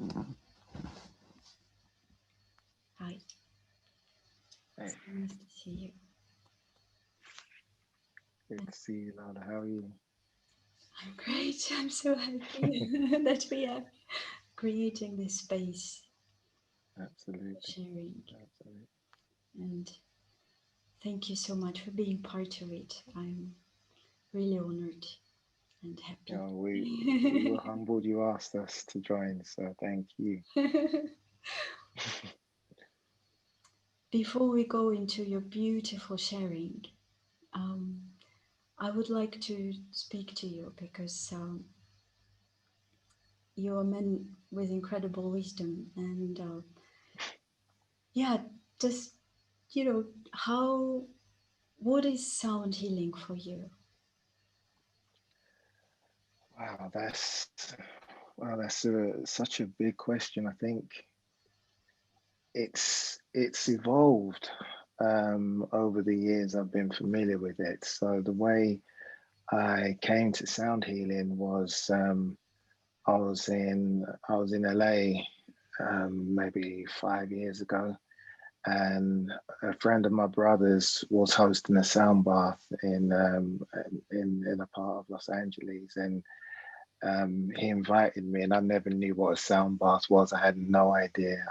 Hi. Hey, It's nice to see you. good to see you, Lola. How are you? I'm great. I'm so happy that we are creating this space for Absolutely, sharing. absolutely. And thank you so much for being part of it. I'm really honored and You happy. know, we were humbled you asked us to join, so thank you. Before we go into your beautiful sharing, um, I would like to speak to you because you're a man with incredible wisdom and yeah, just how what is sound healing for you? Wow, that's such a big question. I think it's evolved over the years. I've been familiar with it. So the way I came to sound healing was I was in LA maybe 5 years ago, and a friend of my brother's was hosting a sound bath in a part of Los Angeles, and he invited me, and I never knew what a sound bath was. I had no idea.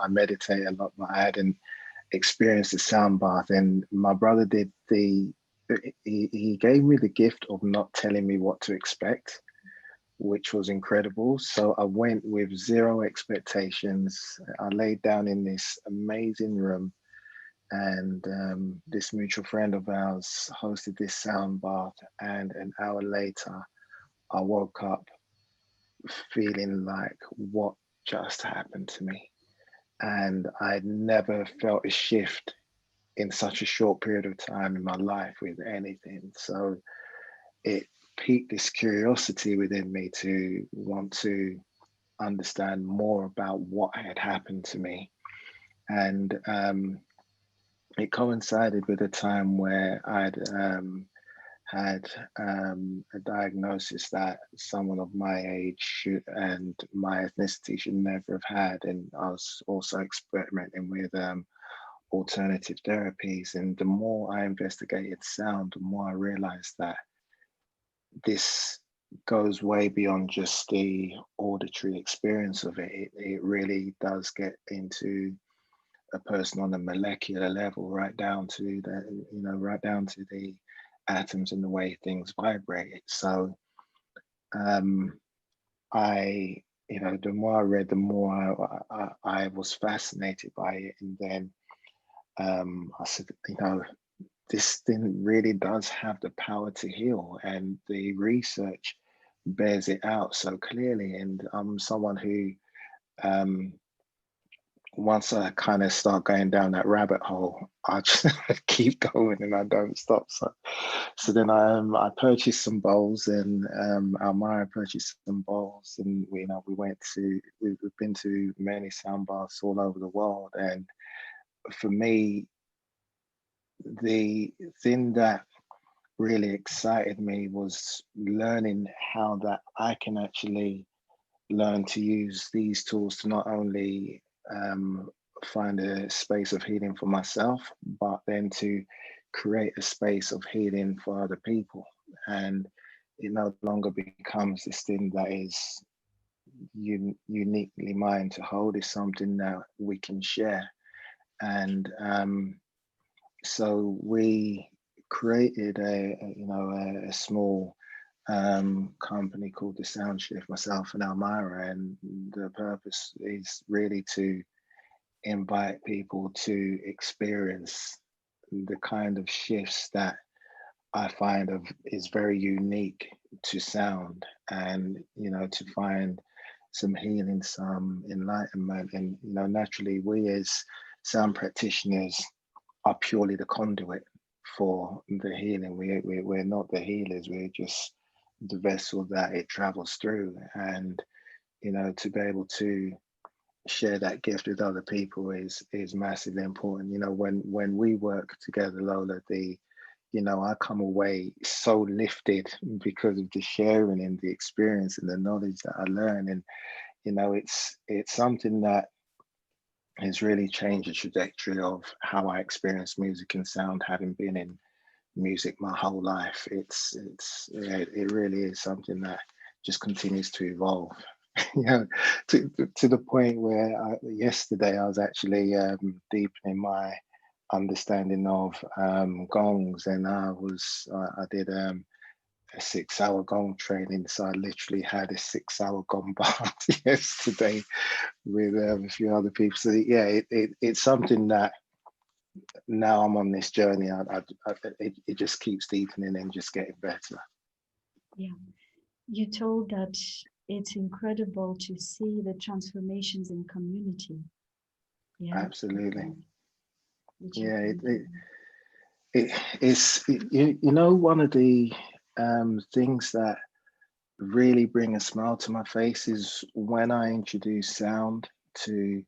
I meditate a lot, but I hadn't experienced a sound bath. And my brother did the. He gave me the gift of not telling me what to expect, which was incredible. So I went with zero expectations. I laid down in this amazing room, and this mutual friend of ours hosted this sound bath. And an hour later, I woke up feeling like, what just happened to me? And I'd never felt a shift in such a short period of time in my life with anything. So it piqued this curiosity within me to want to understand more about what had happened to me. And it coincided with a time where I'd had a diagnosis that someone of my age and my ethnicity should never have had. And I was also experimenting with alternative therapies. And the more I investigated sound, the more I realized that this goes way beyond just the auditory experience of it. It really does get into a person on a molecular level, right down to right down to the atoms and the way things vibrate. So um, the more I read, the more I was fascinated by it. And then I said, this thing really does have the power to heal, and the research bears it out so clearly. And I'm someone who, um, once I kind of start going down that rabbit hole, I just keep going and I don't stop. So then I purchased some bowls, and Almira purchased some bowls, and we went to we've been to many sound baths all over the world. And for me, the thing that really excited me was learning how that I can actually learn to use these tools to not only um, find a space of healing for myself, but then to create a space of healing for other people. And it no longer becomes this thing that is uniquely mine to hold. Is something that we can share. And so we created a small company called the Sound Shift, myself and Almira, and the purpose is really to invite people to experience the kind of shifts that I find of is very unique to sound, and to find some healing, some enlightenment. And naturally, we as sound practitioners are purely the conduit for the healing. We're not the healers, we're just the vessel that it travels through. And to be able to share that gift with other people is massively important. When we work together, Lola, I come away so lifted because of the sharing and the experience and the knowledge that I learn. And it's something that has really changed the trajectory of how I experience music and sound, having been in music my whole life. Yeah, it really is something that just continues to evolve. you know, to the point where yesterday I was actually deepening my understanding of gongs, and I did a 6 hour gong training. So I literally had a 6 hour gong bar yesterday with a few other people. So yeah, it's something that now I'm on this journey. It just keeps deepening and just getting better. Yeah. You told that it's incredible to see the transformations in community. Yeah. Absolutely. Which you Yeah, mentioned. you know, one of the things that really bring a smile to my face is when I introduce sound to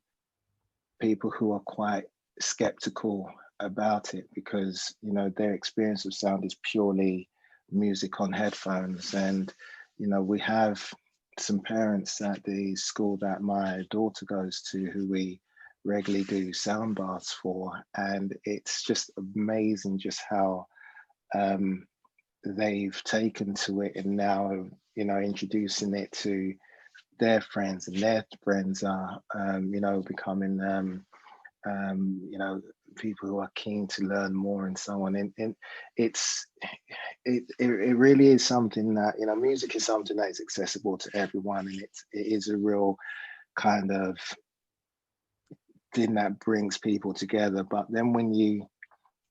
people who are quite skeptical about it, because their experience of sound is purely music on headphones. And we have some parents at the school that my daughter goes to who we regularly do sound baths for, and it's just amazing just how um, they've taken to it, and now introducing it to their friends, and their friends are becoming people who are keen to learn more and so on. And it's it really is something that music is something that is accessible to everyone, and it is a real kind of thing that brings people together. But then when you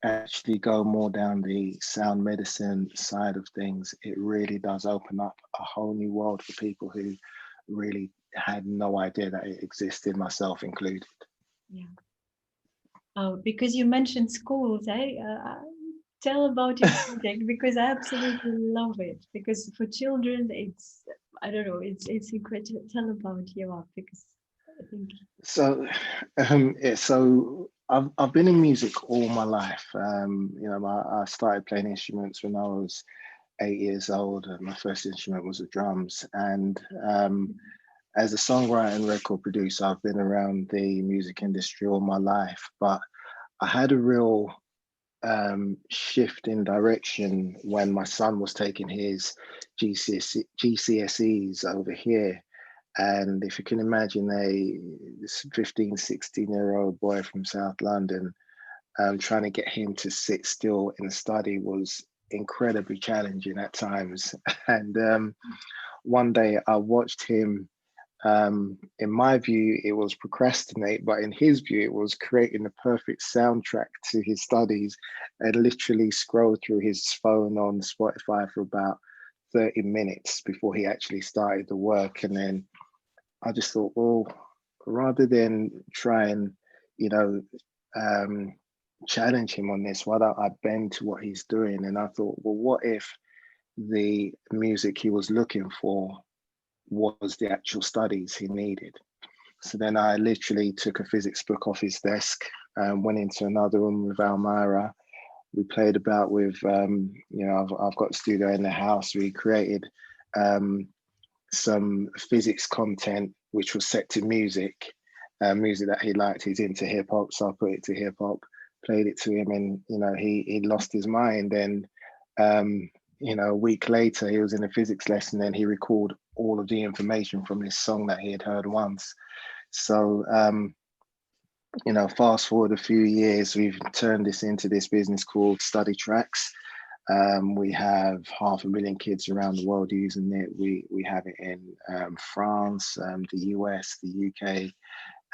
actually go more down the sound medicine side of things, it really does open up a whole new world for people who really had no idea that it existed, myself included. Yeah. Because you mentioned schools, tell about your project because I absolutely love it. Because for children, it's I don't know, it's incredible. Tell about your because I think So, so I've been in music all my life. I started playing instruments when I was 8 years old. My first instrument was the drums, and as a songwriter and record producer, I've been around the music industry all my life. But I had a real shift in direction when my son was taking his GCSEs over here. And if you can imagine a 15, 16-year-old boy from South London, trying to get him to sit still and study was incredibly challenging at times. And one day I watched him. In my view, it was procrastinate, but in his view, it was creating the perfect soundtrack to his studies, and literally scroll through his phone on Spotify for about 30 minutes before he actually started the work. And then I just thought, well, rather than try and, you know, um, challenge him on this, why don't I bend to what he's doing? And I thought, well, what if the music he was looking for was the actual studies he needed? So then I literally took a physics book off his desk, went into another room with Almira. We played about with, I've got a studio in the house. We created some physics content which was set to music, music that he liked. He's into hip hop, so I put it to hip hop, played it to him, and he lost his mind. And a week later, he was in a physics lesson, and he recalled all of the information from this song that he had heard once. So fast forward a few years, we've turned this into this business called Study Tracks. We have 500,000 kids around the world using it. We have it in France, the US, the UK,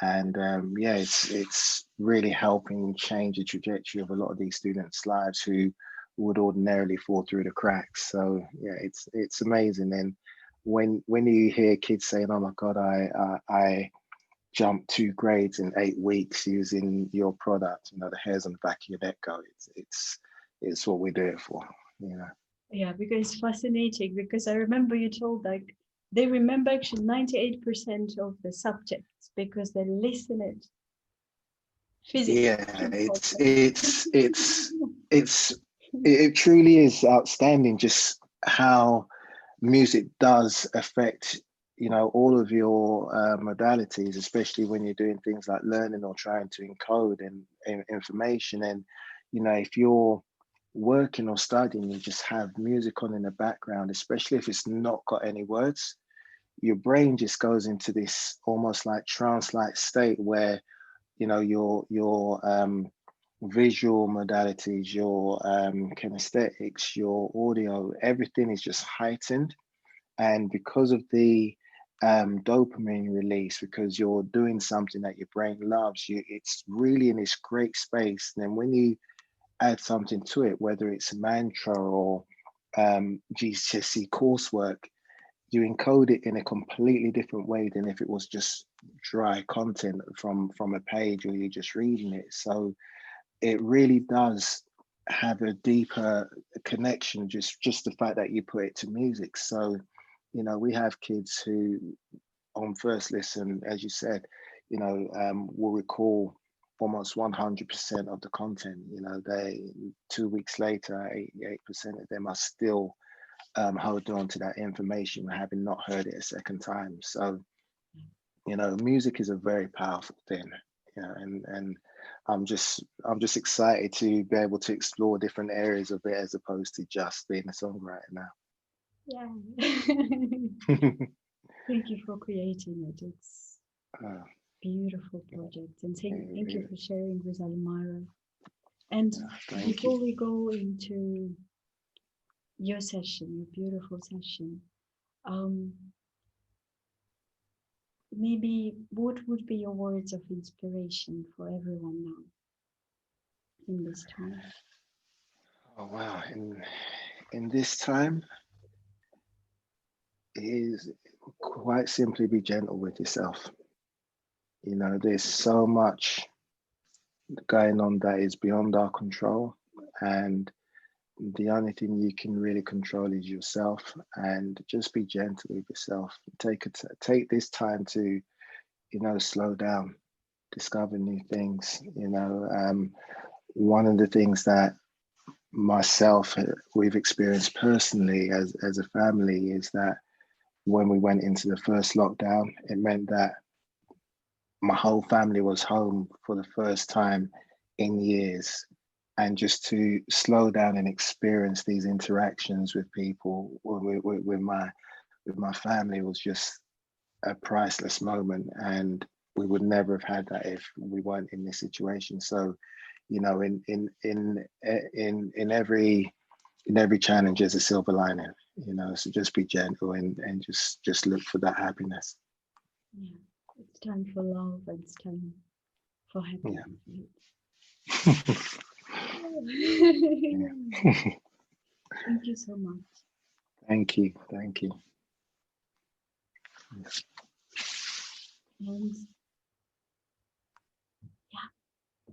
and it's really helping change the trajectory of a lot of these students' lives who would ordinarily fall through the cracks. So yeah, it's amazing. And when you hear kids saying, "Oh my God, I jumped 2 grades in 8 weeks using your product," the hairs on the back of your neck go. It's what we do it for, you know. yeah, because it's fascinating. Because I remember you told like they remember actually 98% of the subjects because they listen it physically. Yeah, it's it truly is outstanding just how music does affect you know, all of your modalities, especially when you're doing things like learning or trying to encode and information. And, you know, if you're working or studying, you just have music on in the background, especially if it's not got any words, your brain just goes into this almost like trance-like state where, you know, your visual modalities, your kinesthetics, your audio, everything is just heightened. And because of the dopamine release, because you're doing something that your brain loves, it's really in this great space. And then when you add something to it, whether it's a mantra or GCSE coursework, you encode it in a completely different way than if it was just dry content from a page or you're just reading it. So it really does have a deeper connection, just the fact that you put it to music. So, you know, we have kids who on first listen, as you said, you know, will recall almost 100% of the content. You know, they 2 weeks later, 88% of them are still hold on to that information, having not heard it a second time. So, you know, music is a very powerful thing. You know, and I'm just excited to be able to explore different areas of it as opposed to just being a songwriter now. Yeah. Thank you for creating it. It's uh, beautiful project, and thank you yeah, for sharing with Almira. And thank you. before we go into your session, your beautiful session, um, maybe what would be your words of inspiration for everyone now in this time? Oh wow! In this time, is quite simply be gentle with yourself. You know, there's so much going on that is beyond our control, and the only thing you can really control is yourself. And just be gentle with yourself. Take this time to, you know, slow down, discover new things. You know, one of the things that myself we've experienced personally as a family is that when we went into the first lockdown, it meant that my whole family was home for the first time in years. And just to slow down and experience these interactions with people, with my family, was just a priceless moment. And we would never have had that if we weren't in this situation. So, you know, in every challenge there's a silver lining. You know, so just be gentle and just look for that happiness. Yeah, it's time for love and it's time for Yeah. happiness. Yeah. Thank you so much. Thank you. Thank you. And